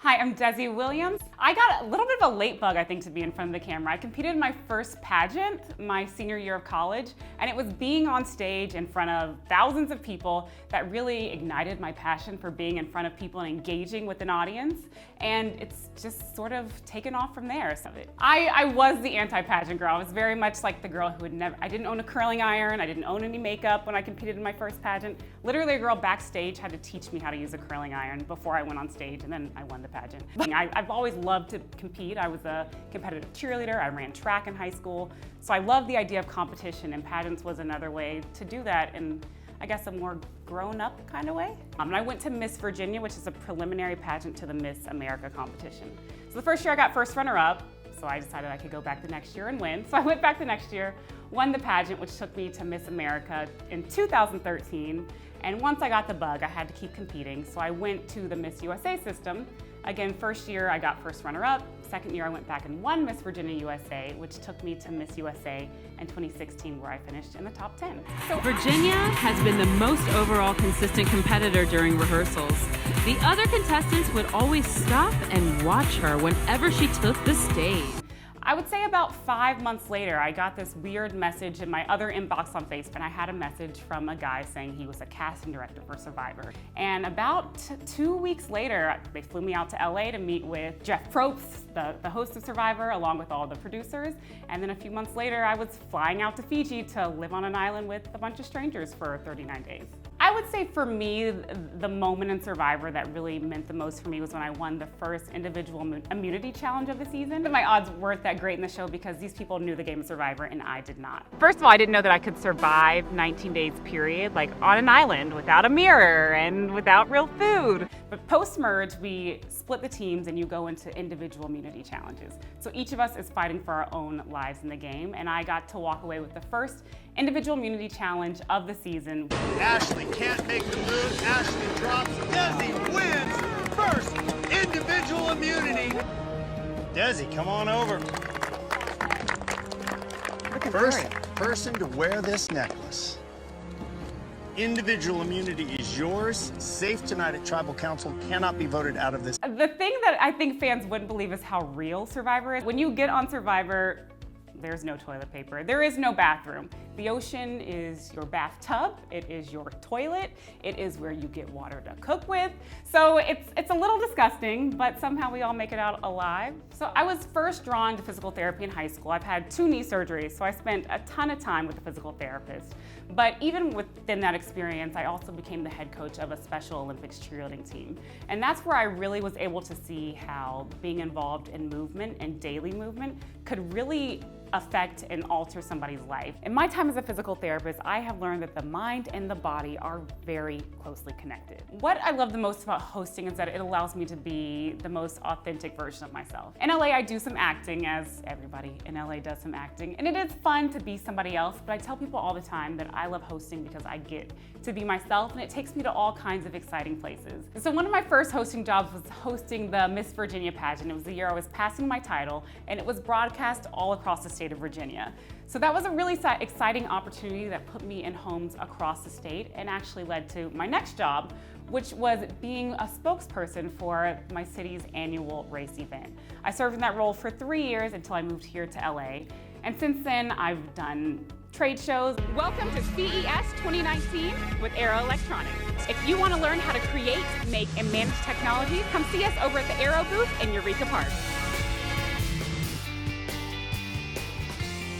Hi, I'm Desi Williams. I got a little bit of a late bug, I think, to be in front of the camera. I competed in my first pageant my senior year of college, and it was being on stage in front of thousands of people that really ignited my passion for being in front of people and engaging with an audience, and it's just sort of taken off from there. So I was the anti-pageant girl. I was very much like the girl who I didn't own a curling iron, I didn't own any makeup when I competed in my first pageant. Literally a girl backstage had to teach me how to use a curling iron before I went on stage, and then I won the pageant. I've always loved to compete. I was a competitive cheerleader. I ran track in high school. So I love the idea of competition, and pageants was another way to do that in, I guess, a more grown-up kind of way. And I went to Miss Virginia, which is a preliminary pageant to the Miss America competition. So the first year I got first runner-up, so I decided I could go back the next year and win. So I went back the next year, won the pageant, which took me to Miss America in 2013. And once I got the bug, I had to keep competing. So I went to the Miss USA system. Again, first year I got first runner-up. Second year I went back and won Miss Virginia USA, which took me to Miss USA in 2016, where I finished in the top 10. So Virginia has been the most overall consistent competitor during rehearsals. The other contestants would always stop and watch her whenever she took the stage. I would say about 5 months later, I got this weird message in my other inbox on Facebook, and I had a message from a guy saying he was a casting director for Survivor. And about 2 weeks later, they flew me out to LA to meet with Jeff Probst, the host of Survivor, along with all the producers. And then a few months later, I was flying out to Fiji to live on an island with a bunch of strangers for 39 days. I would say for me, the moment in Survivor that really meant the most for me was when I won the first individual immunity challenge of the season. My odds weren't that great in the show because these people knew the game of Survivor and I did not. First of all, I didn't know that I could survive 19 days period, like on an island without a mirror and without real food. But post-merge, we split the teams and you go into individual immunity challenges. So each of us is fighting for our own lives in the game, and I got to walk away with the first individual immunity challenge of the season. Ashley can't make the move. Ashley drops. Desi wins first individual immunity. Desi, come on over. First person to wear this necklace. Individual immunity is yours. Safe tonight at Tribal Council. Cannot be voted out of this. The thing that I think fans wouldn't believe is how real Survivor is. When you get on Survivor, there's no toilet paper. There is no bathroom. The ocean is your bathtub. It is your toilet. It is where you get water to cook with. So it's a little disgusting, but somehow we all make it out alive. So I was first drawn to physical therapy in high school. I've had 2 knee surgeries, so I spent a ton of time with a physical therapist. But even within that experience, I also became the head coach of a Special Olympics cheerleading team. And that's where I really was able to see how being involved in movement and daily movement could really affect and alter somebody's life. In my time as a physical therapist, I have learned that the mind and the body are very closely connected. What I love the most about hosting is that it allows me to be the most authentic version of myself. In LA, I do some acting, as everybody in LA does some acting, and it is fun to be somebody else, but I tell people all the time that I love hosting because I get to be myself, and it takes me to all kinds of exciting places. So one of my first hosting jobs was hosting the Miss Virginia pageant. It was the year I was passing my title, and it was broadcast all across the state of Virginia. So that was a really exciting opportunity that put me in homes across the state and actually led to my next job, which was being a spokesperson for my city's annual race event. I served in that role for 3 years until I moved here to LA. And since then, I've done trade shows. Welcome to CES 2019 with Aero Electronics. If you want to learn how to create, make, and manage technology, come see us over at the Aero booth in Eureka Park.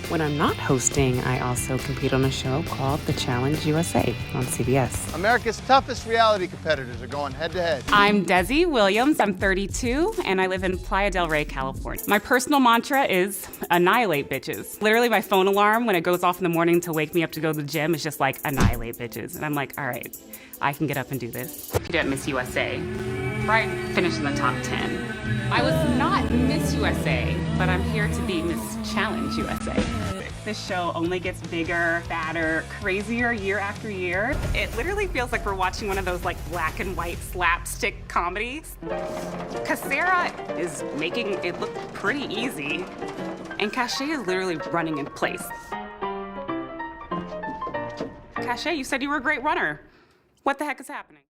When I'm not hosting, I also compete on a show called The Challenge USA on CBS. America's toughest reality competitors are going head to head. I'm Desi Williams, I'm 32, and I live in Playa del Rey, California. My personal mantra is annihilate bitches. Literally my phone alarm when it goes off in the morning to wake me up to go to the gym is just like annihilate bitches. And I'm like, all right, I can get up and do this. I at Miss USA, right? Finished in the top 10. I was not Miss USA, but I'm here to be Miss Challenge USA. This show only gets bigger, badder, crazier year after year. It literally feels like we're watching one of those like black and white slapstick comedies. Casera is making it look pretty easy, and Cachet is literally running in place. Cachet, you said you were a great runner. What the heck is happening?